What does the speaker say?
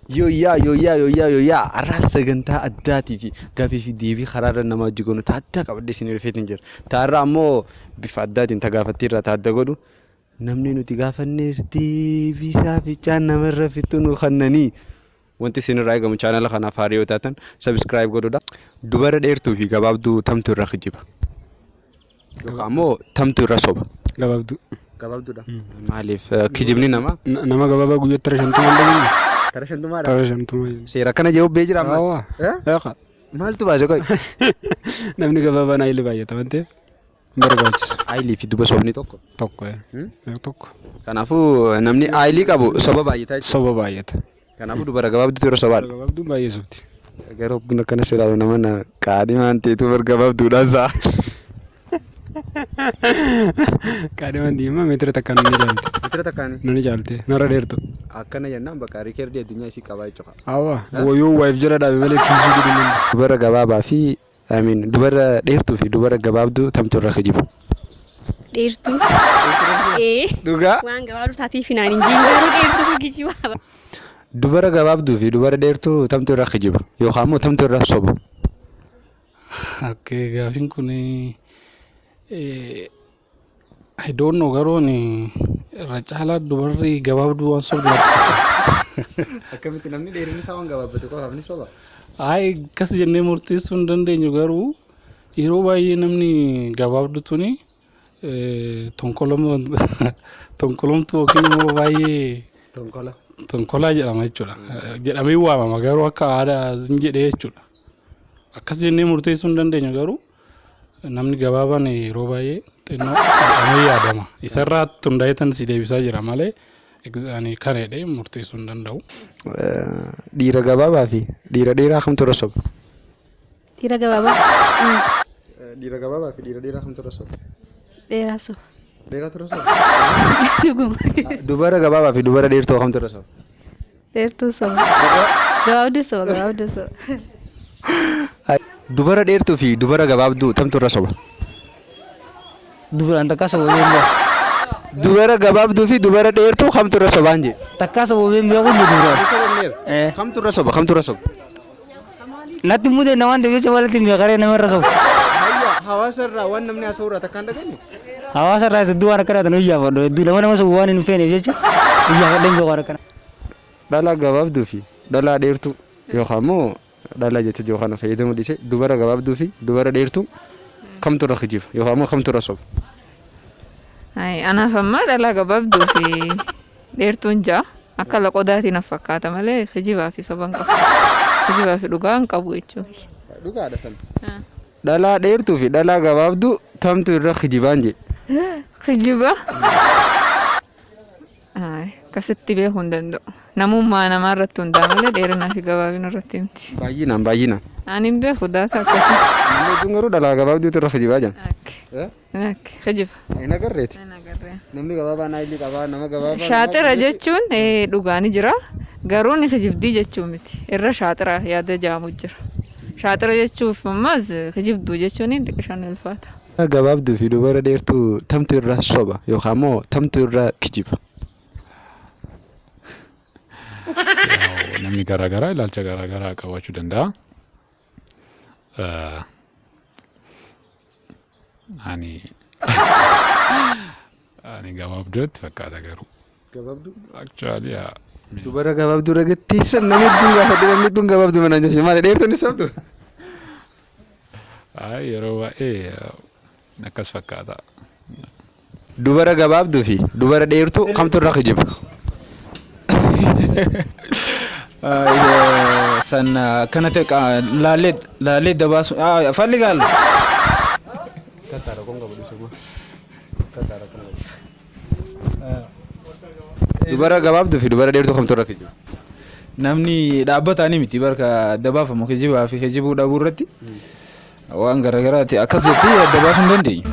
Yoo arraa sagantaa addaatii fi gaafii fi deebii karaarra nama hojii goonu taaddaa qabadde isin rifeetiin jira. Taarraa ammoo bifa addaatiin tagaafattii irraa taadda godhu namni nuti gaafannees deebii saafichaan namarra fixuun kannanii wanti isin irraa eegamu chaanala kanaaf haarii yoo taatan sabiskiraayib godhuudha. Dubara dheertuu fi gabaabduu tamtu irra kijiba yookaan ammoo tamtu irra soba. Gabaabduudha. Maaliif kijibni nama gabaabaa guyyaa tara shantuma hin Tara shantuma. Seera kana jawab bee jira ammas. Maaltu baase qoy? Namni gabaabaan aayilii baay'ata waan ta'eef barbaachisu. Aayilii fi duba sobni tokko. Tokko. Kanaafuu namni aayilii qabu soba baay'ata. Soba baay'ata. Kanaafuu dubara gabaabduutu yeroo sobaadha. Gabaabduun baay'ee sobti. Garuu buna kana seeraalu nama qaadhimaan ta'etu bar gabaabduudhaan sa'a. Qaadhimaan diimaa meetira takkaan ni jaalte. Meetira takkaan ni jaalte narra dheertu. Akkana jennaan bakka riikeerdii addunyaa isii qabaa jechuudha. Yoo waayif jala dhaabe malee kiisuu godhuun. Dubara gabaabaa fi dubara dheertuu fi dubara gabaabduu tamtu irra kijibu. Dheertuu. Dhugaa. Waan gabaabduu taatee finaan hin jiru dheertuu fi kijibaadha. Dubara gabaabduu fi dubara dheertuu tamtu irra kijiba yookaan immoo tamtu irra sobu. Akkee gaafiin kun I don't know garoon irra caalaa dubarri gabaabduu waan sobdu. Akkamitti namni dheerinni isaa waan gabaabbate qofaaf ni soba? Akkas jennee murteessuu hin dandeenyu garuu yeroo baay'ee namni gabaabduu tuni tonkolomtu yookiin immoo baay'ee tonkolaa jedhama jechuudha. Jedhamee waamama garuu akka aadaa jedhee jechuudha. Akkas jennee murteessuu hin dandeenyu garuu namni gabaabaan yeroo baay'ee xinnoo jedhamee yaadama. Isarraa hundaa'eetan si deebisaa jira malee kan jedhee murteessuu hin danda'u. Dhiira gabaabaa fi dhiira dheeraa kamtu irra soba? Dhiira gabaabaa. Dhiira gabaabaa fi dhiira dheeraa kamtu irra soba? Dheeraa soba. Dheeraatu irra soba? Dubara gabaabaa fi dubara dheertuu kamtu irra soba? Dheertuu soba. Gabaabduu soba. Dubara dheertuu fi dubara gabaabduu tamtu irra soba? Dubaraan takka soboo beemba. Dubara gabaabduu fi dubara dheertuu kamtu irra sobaan jee? Takka soboo beemba kun dubara. Kamtu irra soba? Kamtu irra soba? Natti mudee namaan deebi'ee walitti miiqaree nama irra soba. Hawaasa irraa waan namni haasa'u irraa takkaan dhageenyu? Hawaasa irraa hedduu waan akkanaatan iyyaafadhu hedduu nama sobu waan hin feeneef jecha iyyaafadheen beeku waan akkana. Dhalaa gabaabduu fi dhalaa dheertuu yookaan immoo dhalaa jettee yookaan fayyadamuu dhiisee dubara gabaabduu fi dubara dheertuu kamtu irra kijiba yookaan immoo kamtu irra soba? Anaaf ammaa dhalaa gabaabduu fi dheertuun ja'a akka loqodaatiin na fakkaata malee kijibaa fi soban qabu. Kijibaa fi dhugaa hin qabu jechuudha. Dhugaadha sana. Dhalaa dheertuu fi dhalaa gabaabduu kamtu irra kijibaan jee? Kijiba? Akkasitti beekuu hin danda'u. Namummaa namaa irratti hundaa'a malee dheerinaa fi gabaabina irratti miti. Baay'inaan. Ani hin beeku daata akkasii. Namni hedduun garuu dhalaa gabaabduutu irra kijibaa jiran. Kijiba. Hin agarreeti. Namni gabaabaa naayilii qabaa nama gabaabaa. Shaaxira jechuun dhugaa ni jira. Garuu ni kijibdii jechuu miti. Irra shaaxira yaada jaamu jira. Shaaxira jechuuf ammas kijibduu jechuun xiqqishaan ulfaata. Gabaabduu fi dubara dheertuu tamtu irra soba yookaan immoo tamtu irra kijiba? Namni garaagaraa ilaalcha garaagaraa qabaachuu danda'a. Ani gabaabduutti fakkaata garuu. Gabaabduu? Actually dubara gabaabduu ragatteessan namni hedduun gaafate namni hedduun gabaabduu mana jechuudha. Maali dheertuun ni sobdu? Yeroo baay'ee akkas fakkaata. Dubara gabaabduu fi dubara dheertuu kamtu irra kijiba? San kana ta'e laalee dabaasu falli gaal. Dubara gabaabduu fi dubara dheertuu kamtu irra kijiba? Namni dhaabbataanii miti barka dabaafamu kijibaa fi kijibuu dhabuu irratti waan garaagaraati akkas jettee dabaasuu hin dandeenyu.